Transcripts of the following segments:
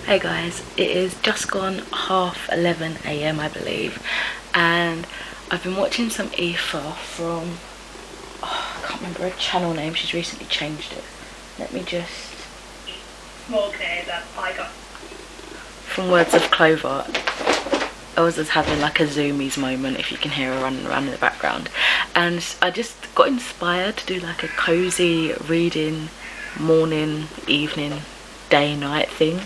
Hey guys, it is just gone 11:30 AM I believe, and I've been watching some Aoife from, I can't remember her channel name, she's recently changed it. Let me just... More clear that I got... From Words of Clover. I was just having like a Zoomies moment, if you can hear her running around in the background. And I just got inspired to do like a cozy reading morning, evening, day, night thing.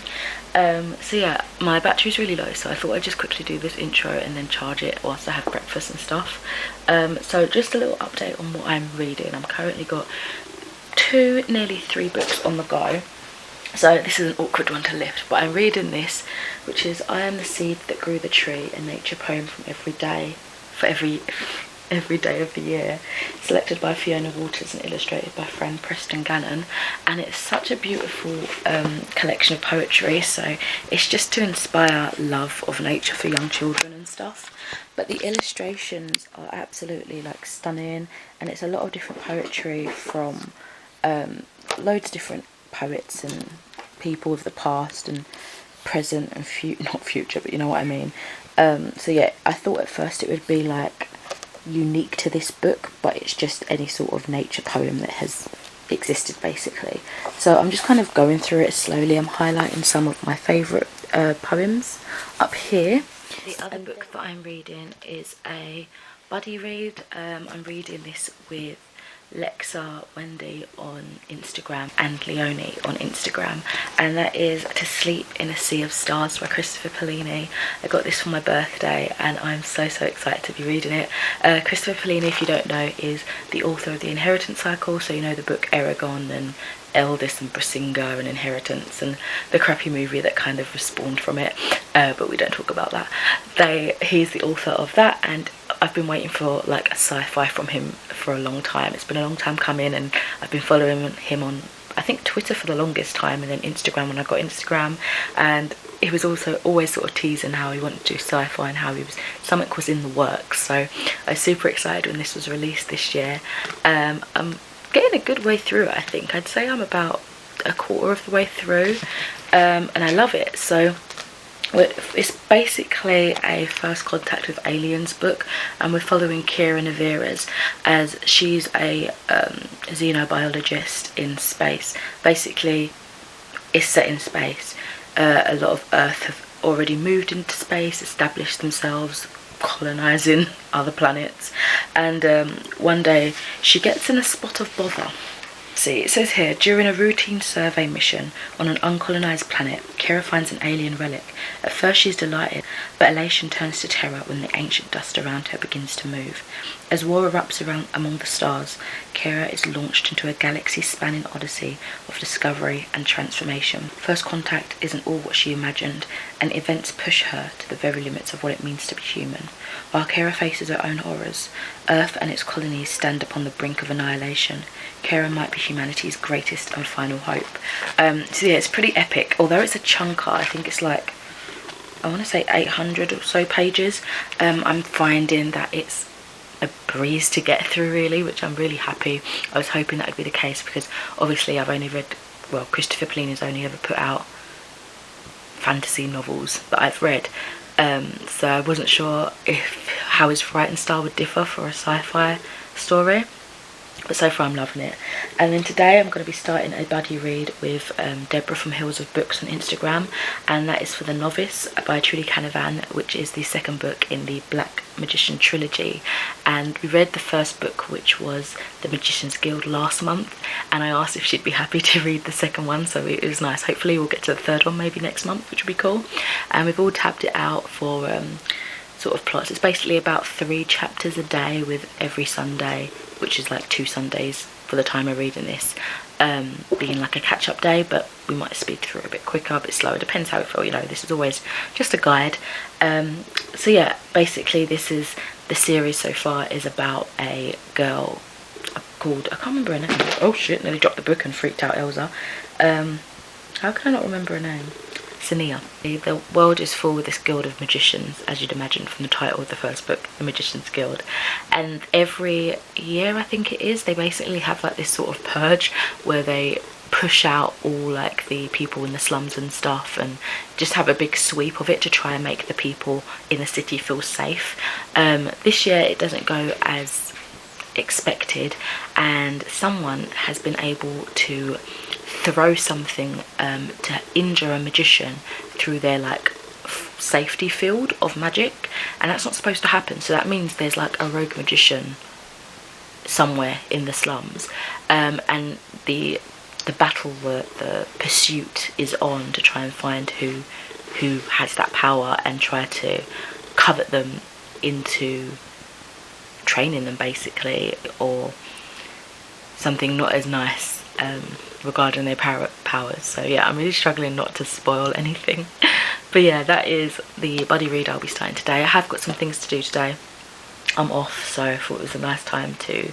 So yeah, my battery's really low, so I thought I'd just quickly do this intro and then charge it whilst I have breakfast and stuff. So just a little update on what I'm reading. I'm currently got nearly 3 books on the go. So this is an awkward one to lift, but I'm reading this, which is I Am the Seed That Grew the Tree, a nature poem from every day of the year, selected by Fiona Waters and illustrated by friend Preston Gannon. And it's such a beautiful collection of poetry, so it's just to inspire love of nature for young children and stuff. But the illustrations are absolutely like stunning, and it's a lot of different poetry from loads of different poets and people of the past and present and not future, but you know what I mean. So yeah, I thought at first it would be like unique to this book, but it's just any sort of nature poem that has existed basically. So I'm just kind of going through it slowly. I'm highlighting some of my favourite poems up here. The other book that I'm reading is a buddy read. I'm reading this with Lexa, Wendy on Instagram and Leonie on Instagram, and that is To Sleep in a Sea of Stars by Christopher Paolini. I got this for my birthday and I'm so excited to be reading it. Christopher Paolini, if you don't know, is the author of The Inheritance Cycle, so you know the book Eragon and Eldest and Brasinga and Inheritance and the crappy movie that kind of spawned from it, but we don't talk about that. He's the author of that, and I've been waiting for like a sci-fi from him for a long time. It's been a long time coming, and I've been following him on, I think, Twitter for the longest time, and then Instagram when I got Instagram. And he was also always sort of teasing how he wanted to do sci-fi and how something was in the works. So I was super excited when this was released this year. I'm getting a good way through it, I think. I'd say I'm about a quarter of the way through, and I love it. So it's basically a first contact with aliens book, and we're following Kira Naviras as she's a xenobiologist in space. Basically, it's set in space. A lot of Earth have already moved into space, established themselves, colonising other planets, and one day she gets in a spot of bother. See, it says here, during a routine survey mission on an uncolonised planet, Kira finds an alien relic. At first she's delighted, but elation turns to terror when the ancient dust around her begins to move. As war erupts around among the stars, Kira is launched into a galaxy-spanning odyssey of discovery and transformation. First contact isn't all what she imagined, and events push her to the very limits of what it means to be human. While Kira faces her own horrors, Earth and its colonies stand upon the brink of annihilation. Kira might be humanity's greatest and final hope. So yeah, it's pretty epic. Although it's a chunker, I think it's like, I want to say 800 or so pages. I'm finding that it's a breeze to get through really, which I'm really happy. I was hoping that would be the case because obviously I've only read, well, Christopher Paolini's only ever put out fantasy novels that I've read. So I wasn't sure how his writing style would differ for a sci-fi story, but so far I'm loving it. And then today I'm going to be starting a buddy read with Deborah from Hills of Books on Instagram, and that is for The Novice by Trudy Canavan, which is the second book in the Black Magician trilogy. And we read the first book, which was The Magician's Guild, last month, and I asked if she'd be happy to read the second one, so it was nice. Hopefully we'll get to the third one maybe next month, which would be cool. And we've all tabbed it out for sort of plots. It's basically about 3 chapters a day, with every Sunday, which is like 2 Sundays for the time of reading this, being like a catch-up day, but we might speed through it a bit quicker, a bit slower, depends how it feels, you know. This is always just a guide. So yeah, basically this is the series so far is about a girl called, I can't remember her name. Oh shit, nearly dropped the book and freaked out Elsa. How can I not remember her name? Sania. The world is full with this guild of magicians, as you'd imagine from the title of the first book, The Magician's Guild. And every year, I think it is, they basically have like this sort of purge where they push out all like the people in the slums and stuff, and just have a big sweep of it to try and make the people in the city feel safe. This year it doesn't go as expected, and someone has been able to throw something to injure a magician through their like safety field of magic, and that's not supposed to happen. So that means there's like a rogue magician somewhere in the slums, and the battle, the pursuit is on to try and find who has that power and try to covet them into training them basically, or something not as nice regarding their powers. So yeah, I'm really struggling not to spoil anything. But yeah, that is the buddy read I'll be starting today. I have got some things to do today. I'm off, so I thought it was a nice time to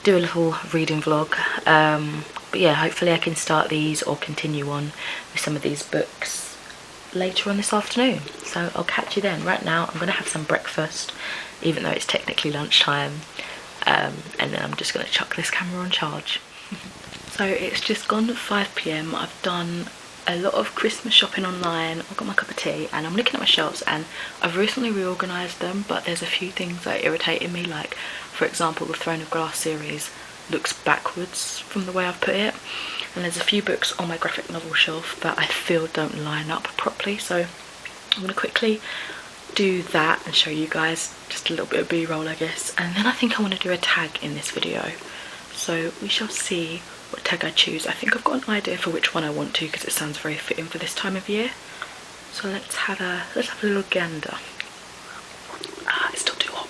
do a little reading vlog. But yeah, hopefully I can start these or continue on with some of these books later on this afternoon. So I'll catch you then. Right now I'm going to have some breakfast, even though it's technically lunchtime, and then I'm just going to chuck this camera on charge. So it's just gone 5 PM. I've done a lot of Christmas shopping online. I've got my cup of tea and I'm looking at my shelves, and I've recently reorganised them, but there's a few things that are irritating me. Like, for example, the Throne of Glass series looks backwards from the way I've put it, and there's a few books on my graphic novel shelf that I feel don't line up properly. So I'm going to quickly do that and show you guys just a little bit of b-roll, I guess, and then I think I want to do a tag in this video. So we shall see what tag I choose. I think I've got an idea for which one I want to, because it sounds very fitting for this time of year. So let's have a little gander. It's still too hot.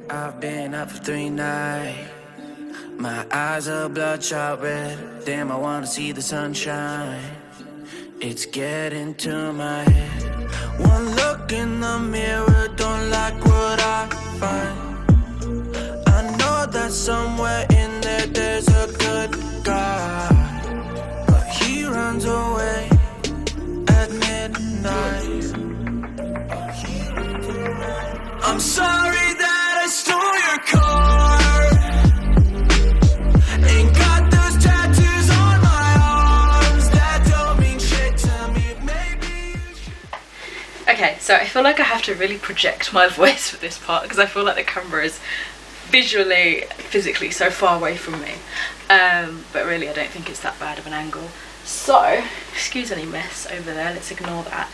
I've been up for 3 nights. My eyes are bloodshot red. Damn, I wanna see the sunshine. It's getting to my head. One look in the mirror, don't like what I find. I know that somewhere in there there's a good guy, but he runs away at midnight. I'm sorry that I stole your car, ain't got those tattoos on my arms that don't mean shit to me. Maybe you should. Okay, so I feel like I have to really project my voice for this part, because I feel like the camera is physically so far away from me, but really I don't think it's that bad of an angle. So excuse any mess over there, let's ignore that.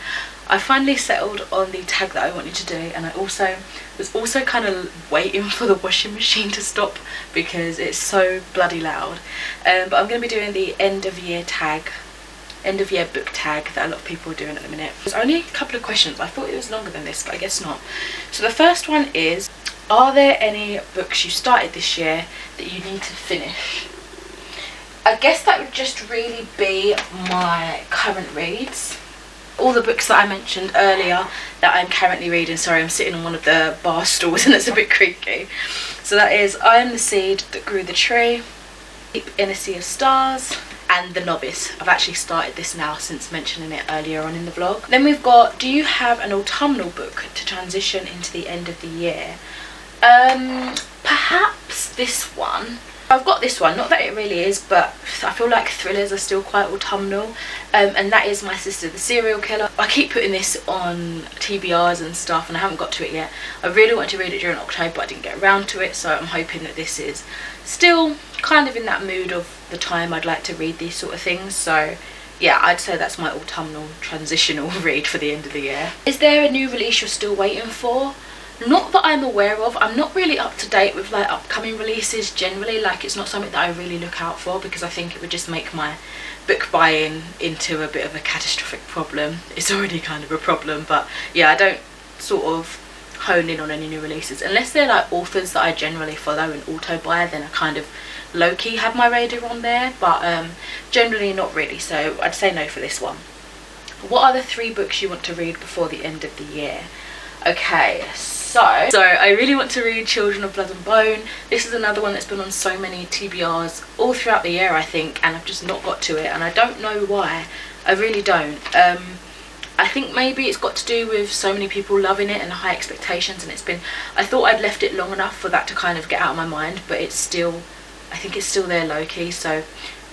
I finally settled on the tag that I wanted to do, and I was also kind of waiting for the washing machine to stop because it's so bloody loud. But I'm going to be doing the end of year book tag that a lot of people are doing at the minute. There's only a couple of questions. I thought it was longer than this, but I guess not. So the first one is, are there any books you started this year that you need to finish? I guess that would just really be my current reads. All the books that I mentioned earlier that I'm currently reading. Sorry, I'm sitting on one of the bar stools and it's a bit creaky. So that is I Am the Seed That Grew the Tree, Deep in a Sea of Stars, and The Novice. I've actually started this now since mentioning it earlier on in the vlog. Then we've got, do you have an autumnal book to transition into the end of the year? Perhaps this one. I've got this one, not that it really is, but I feel like thrillers are still quite autumnal, and that is My Sister the Serial Killer. I keep putting this on TBRs and stuff and I haven't got to it yet. I really wanted to read it during October, but I didn't get around to it, so I'm hoping that this is still kind of in that mood of the time I'd like to read these sort of things. So yeah, I'd say that's my autumnal transitional read for the end of the year. Is there a new release you're still waiting for? Not that I'm aware of. I'm not really up to date with like upcoming releases generally. Like, it's not something that I really look out for, because I think it would just make my book buying into a bit of a catastrophic problem. It's already kind of a problem, but yeah, I don't sort of hone in on any new releases unless they're like authors that I generally follow and auto buy. Then I kind of low-key have my radar on there, but generally not really. So I'd say no for this one. What are the 3 books you want to read before the end of the year? Okay, So I really want to read Children of Blood and Bone. This is another one that's been on so many TBRs all throughout the year, I think, and I've just not got to it, and I don't know why. I really don't. I think maybe it's got to do with so many people loving it and high expectations, and I thought I'd left it long enough for that to kind of get out of my mind, but it's still, I think it's still there low-key, so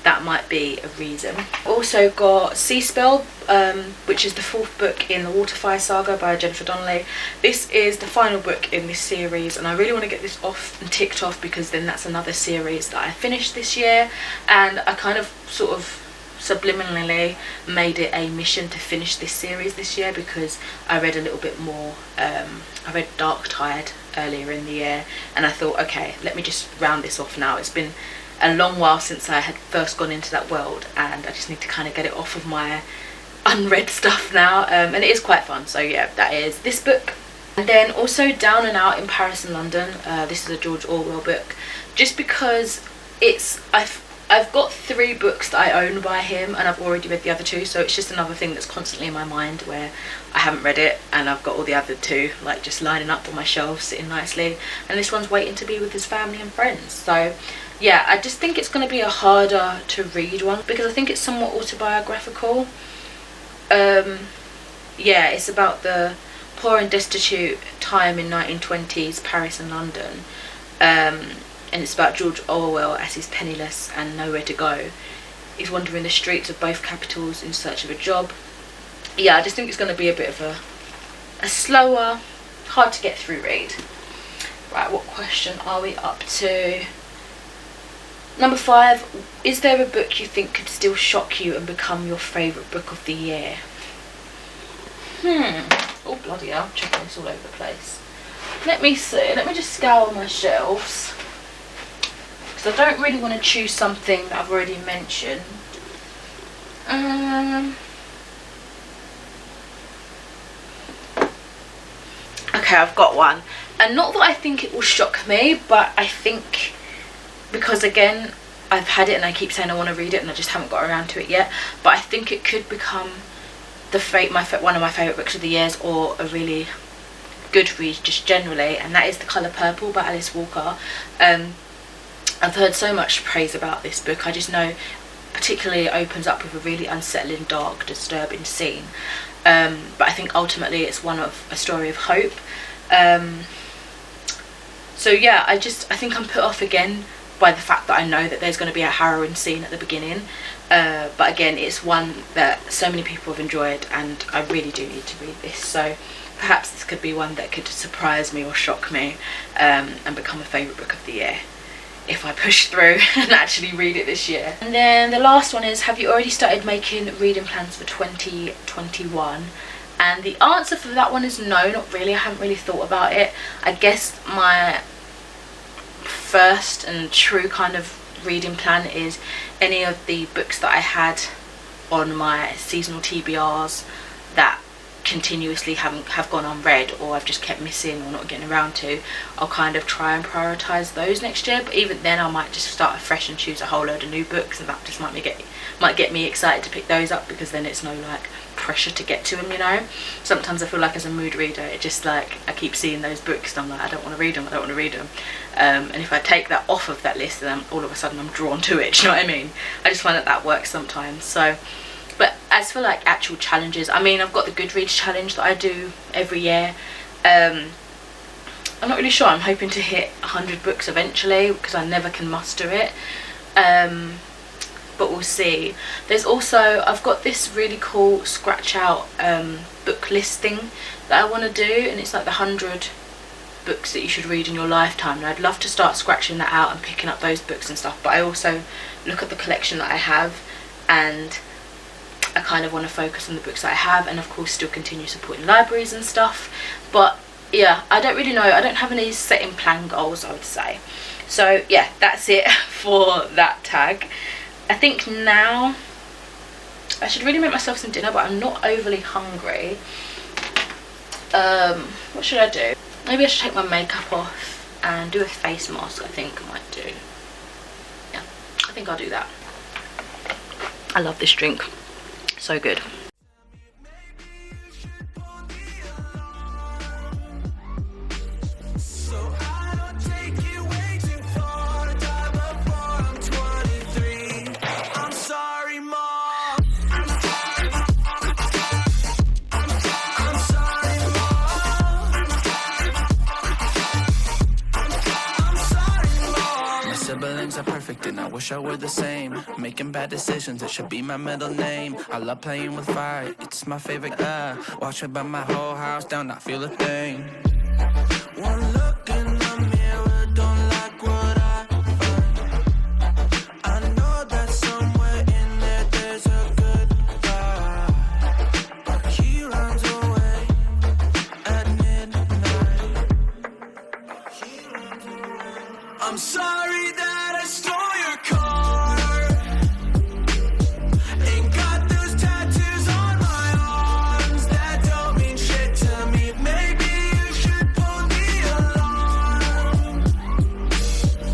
that might be a reason. Also got Sea Spell, which is the 4th book in the Waterfire saga by Jennifer Donnelly. This is the final book in this series, and I really want to get this off and ticked off, because then that's another series that I finished this year, and I kind of sort of subliminally made it a mission to finish this series this year, because I read a little bit more. I read Dark Tide earlier in the year, and I thought, okay, let me just round this off now. It's been a long while since I had first gone into that world, and I just need to kind of get it off of my unread stuff now, and it is quite fun. So yeah, that is this book. And then also Down and Out in Paris and London. This is a George Orwell book, just because I've got 3 books that I own by him, and I've already read the other 2, so it's just another thing that's constantly in my mind where I haven't read it, and I've got all the other 2 like just lining up on my shelf, sitting nicely, and this one's waiting to be with his family and friends. So yeah, I just think it's going to be a harder to read one, because I think it's somewhat autobiographical. Yeah, it's about the poor and destitute time in 1920s Paris and London, and it's about George Orwell as he's penniless and nowhere to go. He's wandering the streets of both capitals in search of a job. Yeah, I just think it's going to be a bit of a slower, hard to get through read. Right, what question are we up to? Number 5, is there a book you think could still shock you and become your favourite book of the year? Oh bloody hell, I'm checking this all over the place. Let me see, let me just scour my shelves, because I don't really want to choose something that I've already mentioned. Okay, I've got one, and not that I think it will shock me, but I think, because again I've had it and I keep saying I want to read it and I just haven't got around to it yet, but I think it could become one of my favourite books of the years, or a really good read just generally, and that is The Colour Purple by Alice Walker. I've heard so much praise about this book. I just know particularly it opens up with a really unsettling, dark, disturbing scene, but I think ultimately it's one of a story of hope. So yeah, I think I'm put off again by the fact that I know that there's going to be a harrowing scene at the beginning, but again, it's one that so many people have enjoyed, and I really do need to read this, so perhaps this could be one that could surprise me or shock me, and become a favourite book of the year if I push through and actually read it this year. And then the last one is, have you already started making reading plans for 2021? And the answer for that one is no, not really. I haven't really thought about it. I guess my first and true kind of reading plan is any of the books that I had on my seasonal TBRs that continuously have gone unread, or I've just kept missing or not getting around to. I'll kind of try and prioritise those next year, but even then I might just start afresh and choose a whole load of new books, and that just might get me excited to pick those up, because then it's no like pressure to get to them, you know. Sometimes I feel like as a mood reader, it just like I keep seeing those books and I'm like, I don't want to read them, and if I take that off of that list, then all of a sudden I'm drawn to it, do you know what I mean? I just find that works sometimes. So, but as for like actual challenges, I mean, I've got the Goodreads challenge that I do every year. I'm not really sure. I'm hoping to hit 100 books eventually, because I never can muster it, but we'll see. There's also, I've got this really cool scratch out book list thing that I want to do, and it's like the 100 books that you should read in your lifetime, and I'd love to start scratching that out and picking up those books and stuff. But I also look at the collection that I have, and I kind of want to focus on the books that I have, and of course still continue supporting libraries and stuff. But yeah, I don't really know. I don't have any set in plan goals, I would say. So yeah, that's it for that tag. I think now I should really make myself some dinner, but I'm not overly hungry. What should I do? Maybe I should take my makeup off and do a face mask. I think I might do. Yeah, I think I'll do that. I love this drink. So good. and I wish I were the same. Making bad decisions, it should be my middle name. I love playing with fire, it's my favorite. Watch it burn my whole house down, not feel a thing. One look in the mirror, don't like what I find. I know that somewhere in there there's a good guy, but he runs away at midnight. I'm sorry that I stole your car. Ain't got those tattoos on my arms that don't mean shit to me. Maybe you should pull the alarm,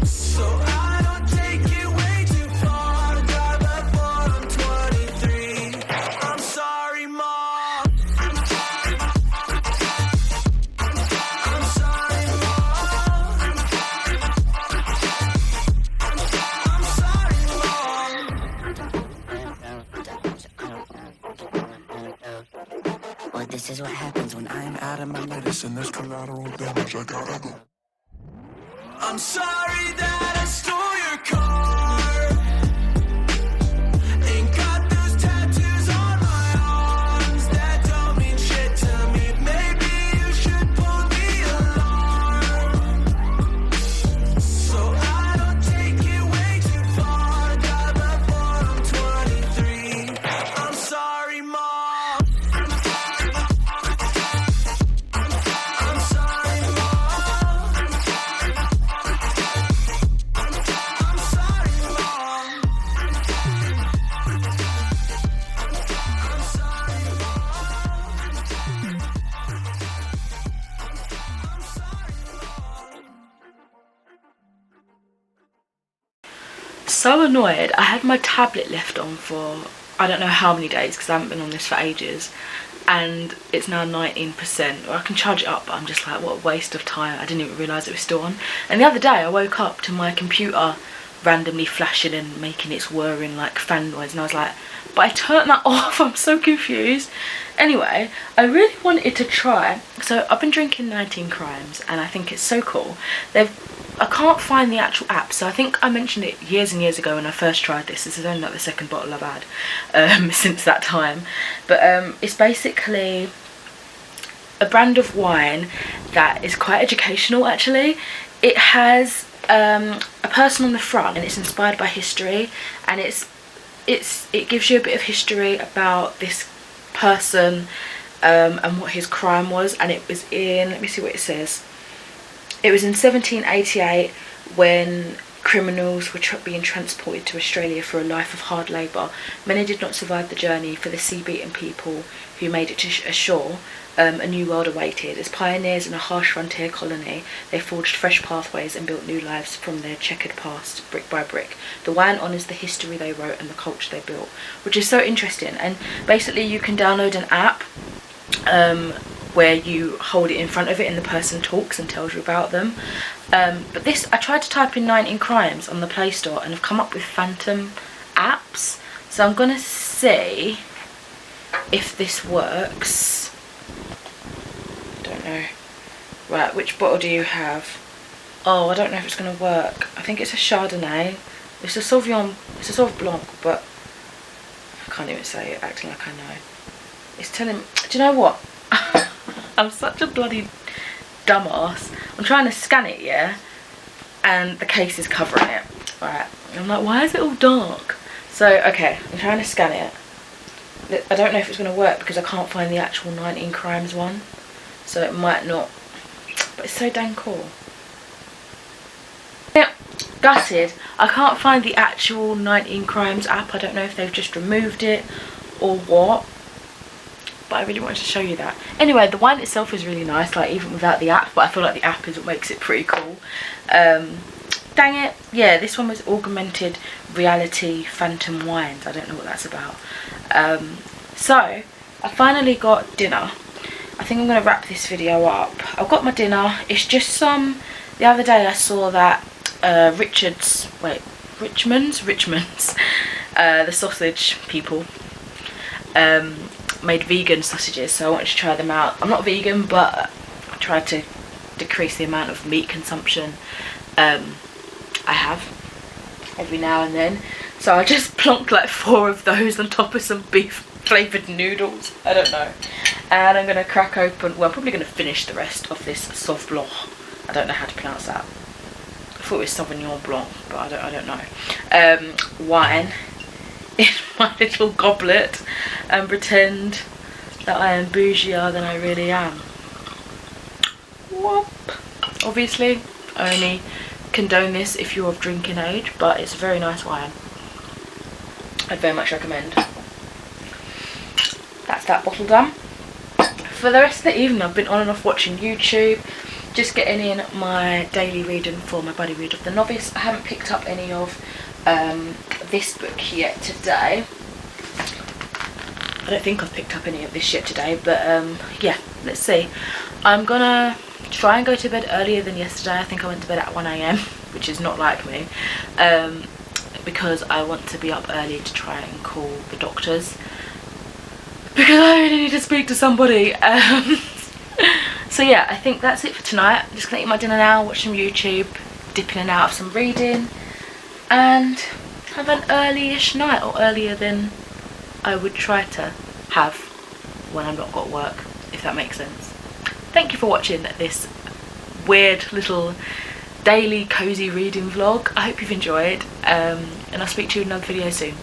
so I don't take it way too far. Drive before I'm 23. I'm sorry, Mom. I'm sorry, Mom. Well, this is what happens when I'm out of my medicine. There's collateral damage. I gotta go. I'm sorry that I stole your car. Ain't got those tattoos on my arms that don't mean shit to me. Maybe you should pull the alarm, so I don't take it way too far. Die before I'm 23. I'm sorry, Mom. I'm sorry, Mom. I'm sorry, Mom. I'm sorry, So annoyed. I had my tablet left on for I don't know how many days because I haven't been on this for ages, and it's now 19%. Or I can charge it up, but I'm just like, what a waste of time. I didn't even realise it was still on. And the other day I woke up to my computer randomly flashing and making its whirring like fan noise, and I was like, but I turned that off. I'm so confused. Anyway, I really wanted to try, so I've been drinking 19 Crimes and I think it's so cool. I can't find the actual app, so I think I mentioned it years and years ago when I first tried this. This is only like the second bottle I've had since that time. But it's basically a brand of wine that is quite educational actually. It has a person on the front and it's inspired by history, and it gives you a bit of history about this person and what his crime was. And it was in, let me see what it says. It was in 1788 when criminals were being transported to Australia for a life of hard labour. Many did not survive the journey. For the sea-beaten people who made it to ashore, a new world awaited. As pioneers in a harsh frontier colony, they forged fresh pathways and built new lives from their checkered past, brick by brick. The wine honours the history they wrote and the culture they built, which is so interesting. And basically you can download an app where you hold it in front of it and the person talks and tells you about them. But this, I tried to type in 19 Crimes on the Play Store and I've come up with phantom apps. So I'm gonna see if this works. Don't know. Right, which bottle do you have? Oh, I don't know if it's gonna work. I think it's a Chardonnay. It's a Sauvignon, it's a Sauv Blanc, but I can't even say it, acting like I know. It's telling, do you know what? I'm such a bloody dumbass. I'm trying to scan it, yeah, and the case is covering it. Right, I'm like, why is it all dark? So, okay, I'm trying to scan it. I don't know if it's going to work because I can't find the actual 19 Crimes one. So it might not, but it's so dang cool. Yeah, gutted. I can't find the actual 19 Crimes app. I don't know if they've just removed it or what. But I really wanted to show you that. Anyway, the wine itself is really nice, like even without the app, but I feel like the app is what makes it pretty cool. Dang it. Yeah, this one was Augmented Reality Phantom Wines. I don't know what that's about. So, I finally got dinner. I think I'm going to wrap this video up. I've got my dinner. It's just some, the other day I saw that Richmond's, the sausage people, made vegan sausages, so I wanted to try them out. I'm not vegan, but I tried to decrease the amount of meat consumption I have. every now and then. So I just plonked like 4 of those on top of some beef flavoured noodles. I don't know. And I'm going to crack open, well, I'm probably going to finish the rest of this Sauv Blanc. I don't know how to pronounce that. I thought it was Sauvignon Blanc, but I don't know. Wine in my little goblet and pretend that I am bougier than I really am. Whoop. Obviously, I only condone this if you're of drinking age, but it's a very nice wine. I'd very much recommend. That's that bottle done. For the rest of the evening, I've been on and off watching YouTube, just getting in my daily reading for my buddy read of The Novice. I haven't picked up any of this book yet today. I don't think I've picked up any of this yet today, but yeah, let's see. I'm gonna try and go to bed earlier than yesterday. I think I went to bed at 1 AM, which is not like me, because I want to be up early to try and call the doctors, because I really need to speak to somebody. So yeah, I think that's it for tonight. I'm just gonna eat my dinner now, watch some YouTube, dip in and out of some reading, and have an early-ish night, or earlier than I would try to have when I'm not got work, if that makes sense. Thank you for watching this weird little daily cozy reading vlog. I hope you've enjoyed, and I'll speak to you in another video soon.